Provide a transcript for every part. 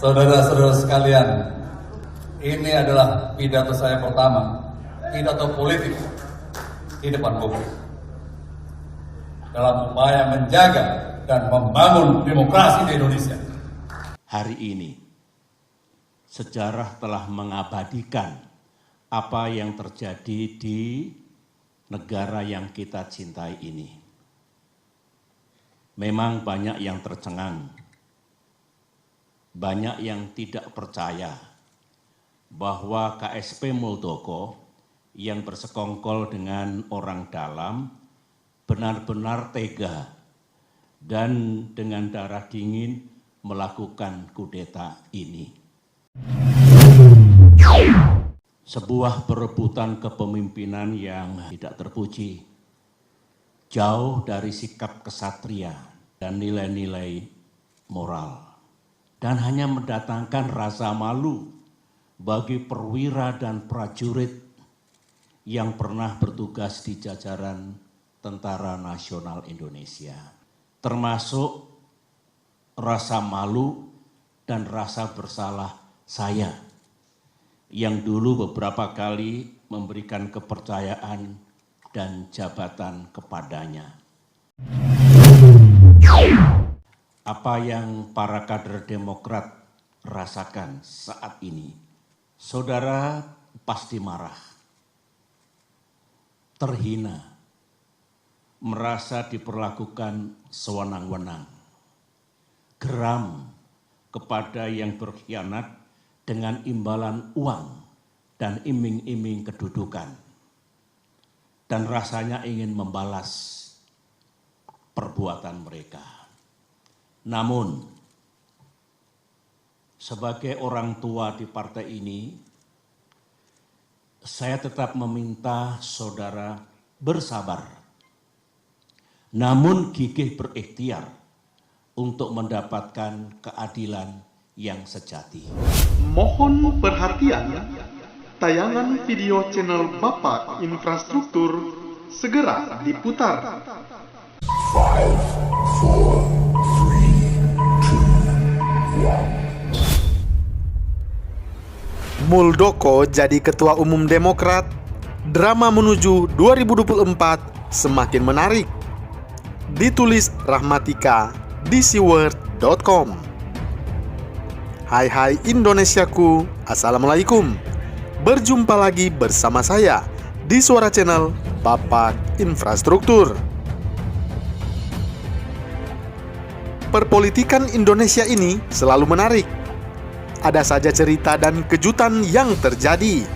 Saudara-saudara sekalian, ini adalah pidato saya pertama, pidato politik di depan publik dalam upaya menjaga dan membangun demokrasi di Indonesia. Hari ini, sejarah telah mengabadikan apa yang terjadi di negara yang kita cintai ini. Memang banyak yang tercengang, banyak yang tidak percaya bahwa KSP Muldoko yang bersekongkol dengan orang dalam benar-benar tega dan dengan darah dingin melakukan kudeta ini. Sebuah perebutan kepemimpinan yang tidak terpuji, jauh dari sikap kesatria dan nilai-nilai moral, dan hanya mendatangkan rasa malu bagi perwira dan prajurit yang pernah bertugas di jajaran Tentara Nasional Indonesia, termasuk rasa malu dan rasa bersalah saya yang dulu beberapa kali memberikan kepercayaan dan jabatan kepadanya. Apa yang para kader Demokrat rasakan saat ini, saudara pasti marah, terhina, merasa diperlakukan sewenang-wenang, geram kepada yang berkhianat dengan imbalan uang dan iming-iming kedudukan, dan rasanya ingin membalas perbuatan mereka. Namun, sebagai orang tua di partai ini, saya tetap meminta saudara bersabar, namun gigih berikhtiar untuk mendapatkan keadilan yang sejati. Mohon perhatian, tayangan video channel Bapak Infrastruktur segera diputar. 5, 4, 3, 2, 1. Muldoko jadi Ketua Umum Demokrat, drama menuju 2024 semakin menarik. Ditulis Rahmatika di siword.com. Hai Indonesiaku, Assalamualaikum. Berjumpa lagi bersama saya di Suara Channel Bapak Infrastruktur. Perpolitikan Indonesia ini selalu menarik. Ada saja cerita dan kejutan yang terjadi.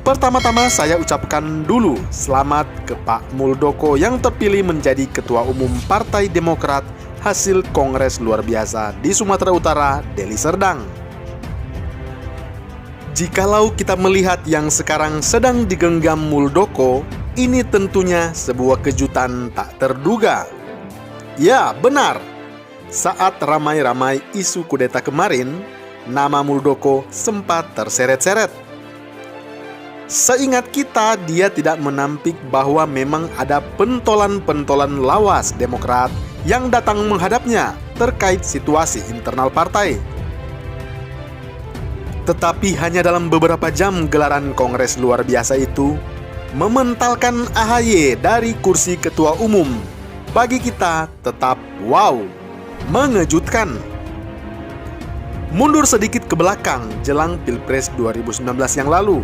Pertama-tama saya ucapkan dulu selamat ke Pak Muldoko yang terpilih menjadi Ketua Umum Partai Demokrat hasil Kongres luar biasa di Sumatera Utara, Deli Serdang. Jikalau kita melihat yang sekarang sedang digenggam Muldoko, ini tentunya sebuah kejutan tak terduga. Ya, benar. Saat ramai-ramai isu kudeta kemarin, nama Muldoko sempat terseret-seret. Seingat kita, dia tidak menampik bahwa memang ada pentolan-pentolan lawas Demokrat yang datang menghadapnya terkait situasi internal partai. Tetapi hanya dalam beberapa jam gelaran Kongres luar biasa itu, mementalkan AHY dari kursi Ketua Umum, bagi kita tetap wow, mengejutkan. Mundur sedikit ke belakang jelang Pilpres 2019 yang lalu,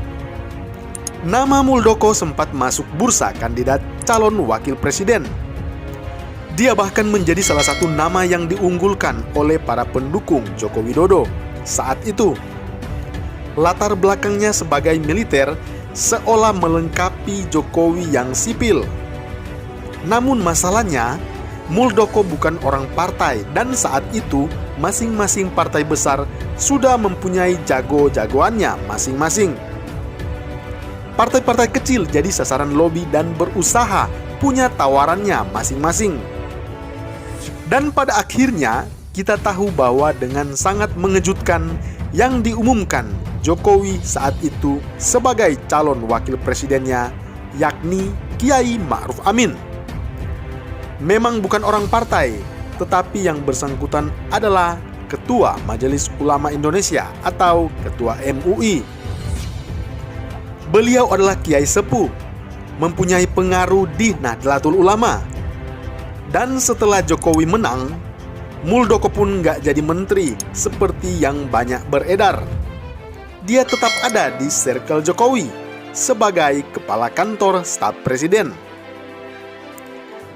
nama Muldoko sempat masuk bursa kandidat calon wakil presiden. Dia bahkan menjadi salah satu nama yang diunggulkan oleh para pendukung Joko Widodo saat itu. Latar belakangnya sebagai militer seolah melengkapi Jokowi yang sipil. Namun masalahnya, Muldoko bukan orang partai dan saat itu masing-masing partai besar sudah mempunyai jago-jagoannya masing-masing. Partai-partai kecil jadi sasaran lobi dan berusaha punya tawarannya masing-masing. Dan pada akhirnya kita tahu bahwa dengan sangat mengejutkan yang diumumkan Jokowi saat itu sebagai calon wakil presidennya, yakni Kiai Ma'ruf Amin. Memang bukan orang partai, tetapi yang bersangkutan adalah Ketua Majelis Ulama Indonesia atau Ketua MUI. Beliau adalah kiai sepuh, mempunyai pengaruh di Nahdlatul Ulama. Dan setelah Jokowi menang, Muldoko pun nggak jadi menteri seperti yang banyak beredar. Dia tetap ada di circle Jokowi sebagai kepala kantor staf presiden.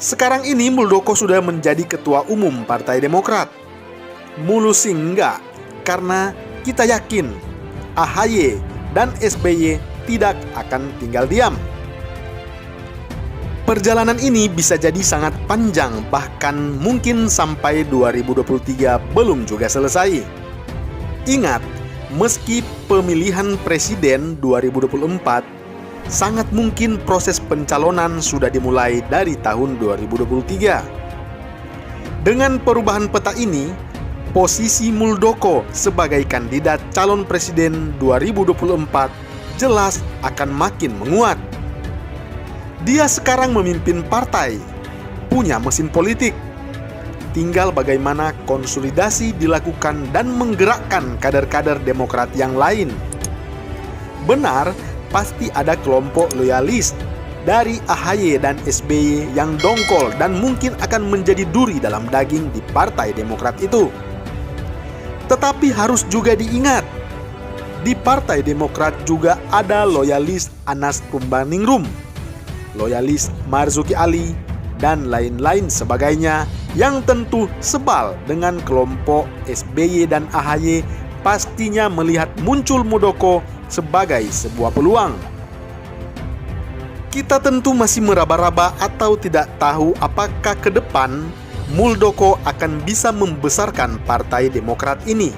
Sekarang ini Muldoko sudah menjadi ketua umum Partai Demokrat. Mulus sih enggak, karena kita yakin AHY dan SBY tidak akan tinggal diam. Perjalanan ini bisa jadi sangat panjang, bahkan mungkin sampai 2023 belum juga selesai. Ingat, meski pemilihan presiden 2024, sangat mungkin proses pencalonan sudah dimulai dari tahun 2023. Dengan perubahan peta ini, posisi Muldoko sebagai kandidat calon presiden 2024 jelas akan makin menguat. Dia sekarang memimpin partai, punya mesin politik. Tinggal bagaimana konsolidasi dilakukan dan menggerakkan kader-kader Demokrat yang lain. Benar, pasti ada kelompok loyalis dari AHY dan SBY yang dongkol dan mungkin akan menjadi duri dalam daging di Partai Demokrat itu. Tetapi harus juga diingat, di Partai Demokrat juga ada loyalis Anas Urbaningrum, loyalis Marzuki Ali, dan lain-lain sebagainya yang tentu sebal dengan kelompok SBY dan AHY, pastinya melihat muncul Muldoko sebagai sebuah peluang. Kita tentu masih meraba-raba atau tidak tahu apakah ke depan Muldoko akan bisa membesarkan Partai Demokrat ini.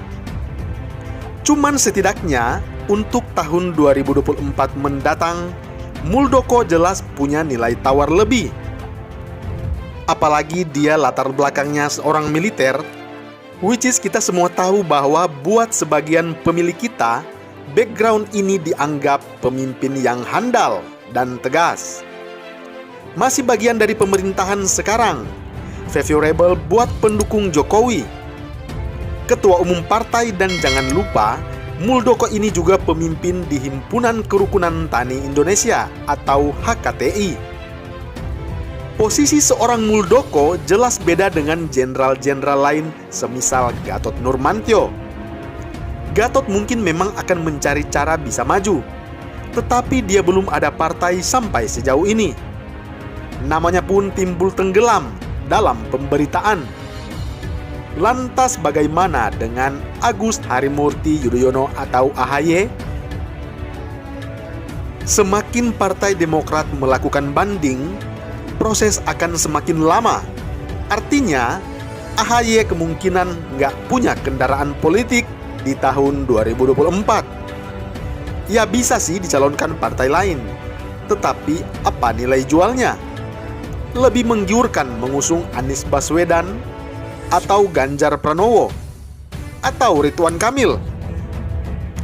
Cuman setidaknya untuk tahun 2024 mendatang, Muldoko jelas punya nilai tawar lebih. Apalagi dia latar belakangnya seorang militer, which is kita semua tahu bahwa buat sebagian pemilih kita, background ini dianggap pemimpin yang handal dan tegas. Masih bagian dari pemerintahan sekarang, favorable buat pendukung Jokowi, ketua umum partai, dan jangan lupa Muldoko ini juga pemimpin di Himpunan Kerukunan Tani Indonesia atau HKTI. Posisi seorang Muldoko jelas beda dengan jenderal-jenderal lain semisal Gatot Nurmantio. Gatot mungkin memang akan mencari cara bisa maju, tetapi dia belum ada partai sampai sejauh ini. Namanya pun timbul tenggelam dalam pemberitaan. Lantas bagaimana dengan Agus Harimurti Yudhoyono atau AHY? Semakin Partai Demokrat melakukan banding, proses akan semakin lama. Artinya, AHY kemungkinan nggak punya kendaraan politik di tahun 2024. Ya bisa sih dicalonkan partai lain, tetapi apa nilai jualnya? Lebih menggiurkan mengusung Anies Baswedan, atau Ganjar Pranowo, atau Ridwan Kamil,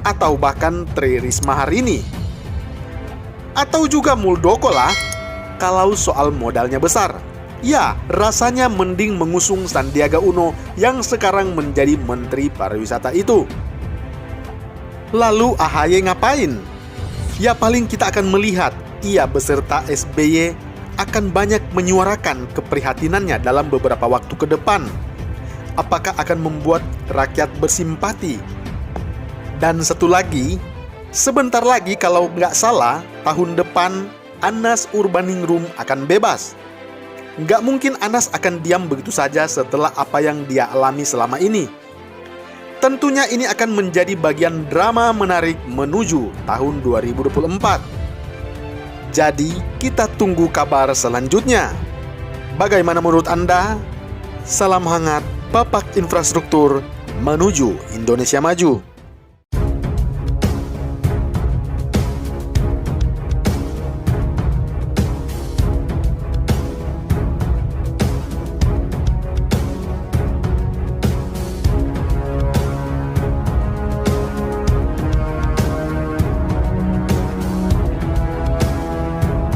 atau bahkan Tri Risma hari ini, atau juga Muldoko lah. Kalau soal modalnya besar, ya rasanya mending mengusung Sandiaga Uno yang sekarang menjadi Menteri Pariwisata itu. Lalu AHY ngapain? Ya paling kita akan melihat ia beserta SBY akan banyak menyuarakan keprihatinannya dalam beberapa waktu ke depan. Apakah akan membuat rakyat bersimpati? Dan satu lagi, sebentar lagi kalau nggak salah, tahun depan Anas Urbaningrum akan bebas. Nggak mungkin Anas akan diam begitu saja setelah apa yang dia alami selama ini. Tentunya ini akan menjadi bagian drama menarik menuju tahun 2024. Jadi, kita tunggu kabar selanjutnya. Bagaimana menurut Anda? Salam hangat, Bapak Infrastruktur menuju Indonesia Maju.